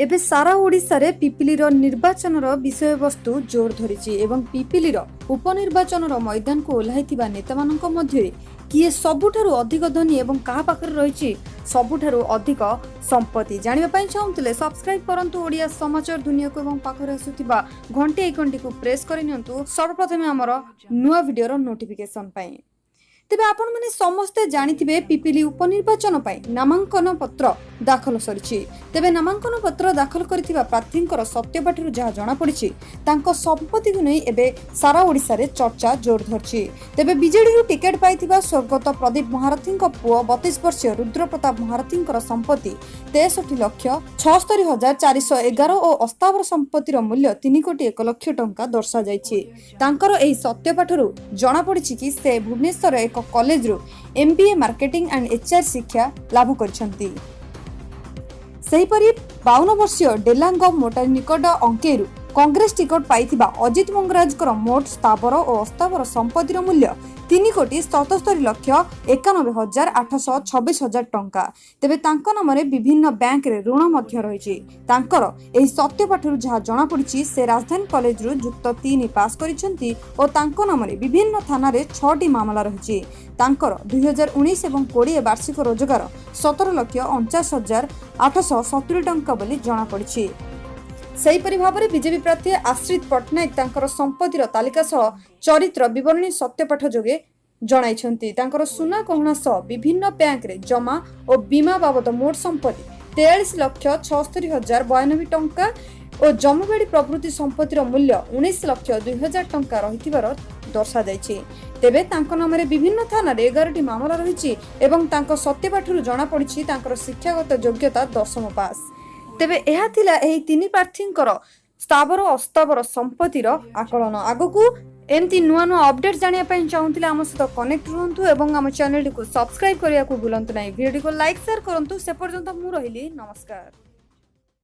एबे सारा ओडिशा रे पिपिलीर निर्वाचन विषय वस्तु जोर धरिछि एवं पिपिलीर उपनिर्वाचन मैदान को ओह्लाइथिबा नेतामानंक मध्य किए सबुठारु अधिक धनी एवं कहा पाखरे रहिछि सबुठारु अधिक संपत्ति जानिबा पई चाहुतले सब्सक्राइब करंतु ओडिया समाचार दुनिया को एवं पाखरे आसुथिबा घंटी आइकनटी को प्रेस करि नियंतु सर्वप्रथमे हमर नुवा वीडियोर नोटिफिकेशन पई। तेबे आपण माने समस्ते जानिथिबे पिपिली उपनिर्वाचन पई नामांकन पत्र दाखल सरिछि। तेबे नामांकन पत्र दाखल करिथिबा प्रार्थींकर सत्यपाठरू जहा जणा पड़िछि तांको संपत्ति को नै एबे सारा ओडिसा रे चर्चा जोर धरछि। तेबे बीजेडी रु टिकेट पाइथिबा स्वर्गत प्रदीप महारथींक पुओ 32 वर्षीय रुद्र प्रताप महारथींकर संपत्ति 63,76,411 और अस्तावर संपत्तिर मूल्य 3 कोटी 1 लाख टंका दर्शा जाइछि। तांकर एही सत्यपाठरू जणा पड़िछि कि से भुवनेश्वर एक कॉलेज रु एमबीए मार्केटिंग एंड एचआर शिक्षा लाभ करछंती। सेहीपरि 52 वर्षीय डेलांग मोटर निकट अंकेरु कांग्रेस टिकट पाइथिबा अजित मंगराजकर मोट स्थावर और अस्तावर संपत्तिर मूल्य 3 कोटी 77,91,826 टंका। तेबे तांको नामरे विभिन्न बैंक रे ऋण मध्य रहिछि। तांकर एही सत्यपाठरू जहा जणा पड़िछि से राजधानी कॉलेज रु युक्त 3 पास करिसंती और तांको नामरे विभिन्न थाना रे 6टी मामला रहिछि। तांकर 2019 एवं 20 वार्षिक रोजगार 17,49,870 टंका बोली जणा पड़िछि। सेहीपरि भाबरे बीजेपी प्रार्थी आश्रित पटनायक तांकर संपत्तिर तालिका सह चरित्र विवरणी सत्यपाठ जोगे जणाइछंती। तांकर सुना गहना सह विभिन्न बैंक रे जमा और बीमा बाबद मोट संपत्ति 43,76,092 टंका और जमीबाड़ी प्रभृति संपत्तिर मूल्य 19,02,000 टंका रहिथिबार दर्शा जाइछि। तेबे तांको नामरे विभिन्न थाना रे 11टी मामला रहिछि एवं तांको सत्यपाठरू जणा पड़िछि तांकर शिक्षागत योग्यता 10म पास। तेबे एहा थिला एही तीन प्रार्थींकर स्थावर अस्तावर संपत्तिर आकलन। आगकू एमती नुआ नुआ अपडेट जानिया पई चाहुतिले आम सहित कनेक्ट रहंतु एवं आम चैनल को सब्सक्राइब करिया को भूलंतु नाही। वीडियो को लाइक शेयर करंतु। से पर्यंत मु रहिली नमस्कार।